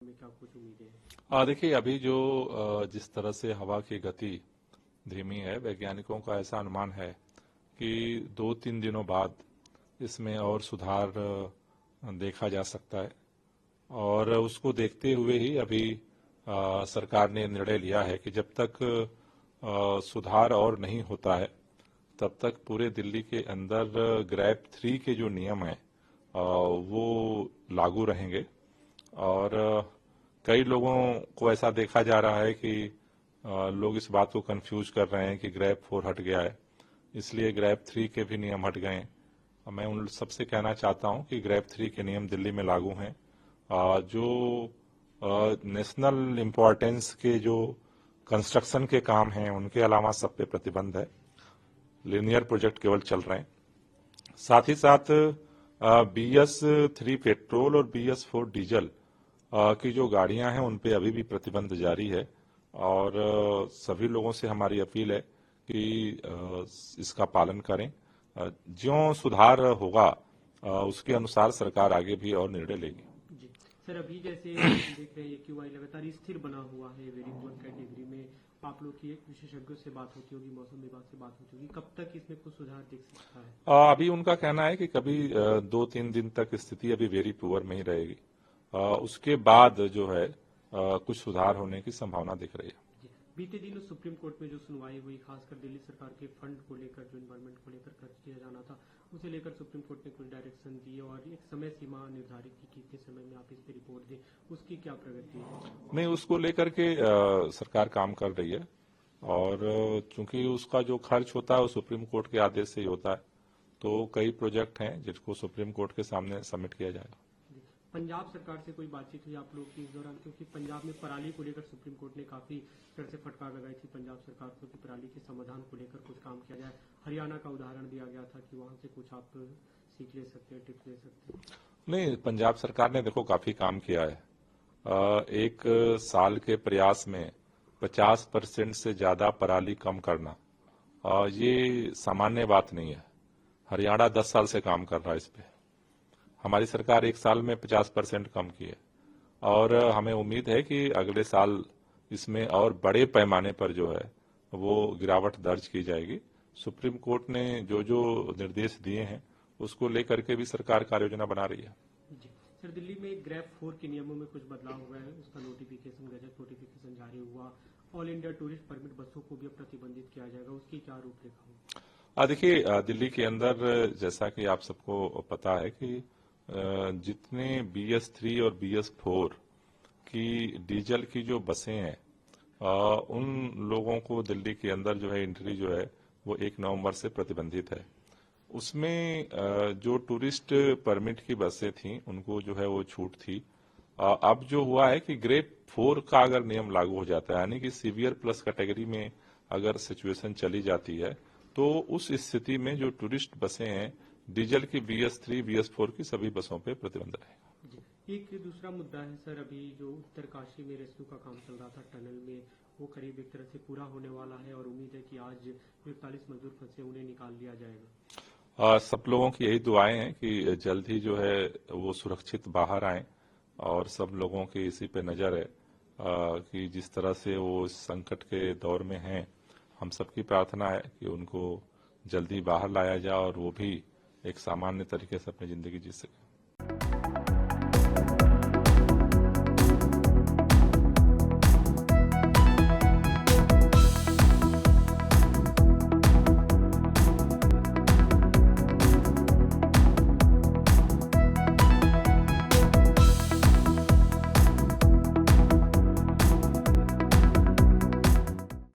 में क्या कुछ उम्मीदें हैं? देखिए अभी जो जिस तरह से हवा की गति धीमी है, वैज्ञानिकों का ऐसा अनुमान है कि 2-3 दिनों बाद इसमें और सुधार देखा जा सकता है। और उसको देखते हुए ही अभी सरकार ने निर्णय लिया है कि जब तक सुधार और नहीं होता है तब तक पूरे दिल्ली के अंदर ग्रैप 3 के जो नियम हैं वो लागू रहेंगे। और कई लोगों को ऐसा देखा जा रहा है कि लोग इस बात को कंफ्यूज कर रहे हैं कि ग्रैप 4 हट गया है, इसलिए ग्रैप 3 के भी नियम हट गए हैं। मैं उन सबसे कहना चाहता हूं कि ग्रैप 3 के नियम दिल्ली में लागू हैं। जो नेशनल इम्पोर्टेंस के जो कंस्ट्रक्शन के काम हैं उनके अलावा सब पे प्रतिबंध है। लीनियर प्रोजेक्ट केवल चल रहे हैं। साथ ही साथ BS3 पेट्रोल और BS4 डीजल की जो गाड़ियां हैं उन पे अभी भी प्रतिबंध जारी है। और सभी लोगों से हमारी अपील है कि इसका पालन करें। ज्यों सुधार होगा उसके अनुसार सरकार आगे भी और निर्णय लेगी। जी सर, अभी जैसे हम देख रहे हैं QI लगातार स्थिर बना हुआ है वेरी पुअर कैटेगरी में। आप लोग की एक विशेषज्ञों से बात होती होगी, मौसम विभाग से बात होती होगी, कब तक इसमें कुछ सुधार दिख सकता है? अभी उनका कहना है कि कभी 2-3 दिन तक स्थिति अभी वेरी पुअर में ही रहेगी। उसके बाद जो है कुछ सुधार होने की संभावना दिख रही है। जी, बीते दिनों सुप्रीम कोर्ट में जो सुनवाई हुई, खासकर दिल्ली सरकार के फंड को लेकर, जो इन्वायरमेंट को लेकर खर्च किया जाना था, उसे लेकर सुप्रीम कोर्ट ने कुछ डायरेक्शन दिए और एक समय सीमा निर्धारित की कि इतने समय में आप इस पर रिपोर्ट दें। उसकी क्या प्रगति है? नहीं, उसको लेकर के सरकार काम कर रही है। और चूंकि उसका जो खर्च होता है वो सुप्रीम कोर्ट के आदेश से ही होता है, तो कई प्रोजेक्ट हैं जिसको सुप्रीम कोर्ट के सामने सबमिट किया जाएगा। जी, पंजाब सरकार से कोई बातचीत हुई आप लोग की इस दौरान? क्योंकि पंजाब में पराली को लेकर सुप्रीम कोर्ट ने काफी तरह से फटकार लगाई थी पंजाब सरकार को कि पराली के समाधान को लेकर कुछ काम किया जाए। हरियाणा का उदाहरण दिया गया था कि वहां से कुछ आप सीख ले सकते हैं, टिप्स ले सकते हैं। नहीं, पंजाब सरकार ने देखो काफी काम किया है। एक साल के प्रयास में 50% से ज्यादा पराली कम करना ये सामान्य बात नहीं है। हरियाणा 10 साल से काम कर रहा है इस पे। हमारी सरकार एक साल में 50% कम की है। और हमें उम्मीद है कि अगले साल इसमें और बड़े पैमाने पर जो है वो गिरावट दर्ज की जाएगी। सुप्रीम कोर्ट ने जो जो निर्देश दिए हैं उसको लेकर के भी सरकार कार्य योजना बना रही है। जी सर, दिल्ली में ग्रैप 4 के नियमों में कुछ बदलाव हुआ है, उसका नोटिफिकेशन, गजट नोटिफिकेशन जारी हुआ। ऑल इंडिया टूरिस्ट परमिट बसों को भी अब प्रतिबंधित किया जाएगा, उसकी क्या रूपरेखा होगी? देखिए दिल्ली के अंदर जैसा कि आप सबको पता है कि जितने BS3 और BS4 की डीजल की जो बसें हैं उन लोगों को दिल्ली के अंदर जो है एंट्री जो है वो 1 नवंबर से प्रतिबंधित है। उसमें जो टूरिस्ट परमिट की बसें थी उनको जो है वो छूट थी। अब जो हुआ है कि ग्रेड 4 का अगर नियम लागू हो जाता है, यानी कि सीवियर प्लस कैटेगरी में अगर सिचुएशन चली जाती है, तो उस स्थिति में जो टूरिस्ट बसें हैं डीजल की BS3 BS4 की सभी बसों पे प्रतिबंध रहेगा। जी, एक दूसरा मुद्दा है सर, अभी जो उत्तरकाशी में रेस्क्यू का काम चल रहा था टनल में, वो करीब एक तरह से पूरा होने वाला है और उम्मीद है कि आज 41 मजदूर फंसे, उन्हें निकाल लिया जाएगा। सब लोगों की यही दुआएं हैं कि जल्द ही जो है वो सुरक्षित बाहर आए। और सब लोगों की इसी पे नजर है कि जिस तरह से वो इस संकट के दौर में हैं, हम सबकी प्रार्थना है कि उनको जल्दी बाहर लाया जाए और वो भी एक सामान्य तरीके से अपनी जिंदगी जी सके।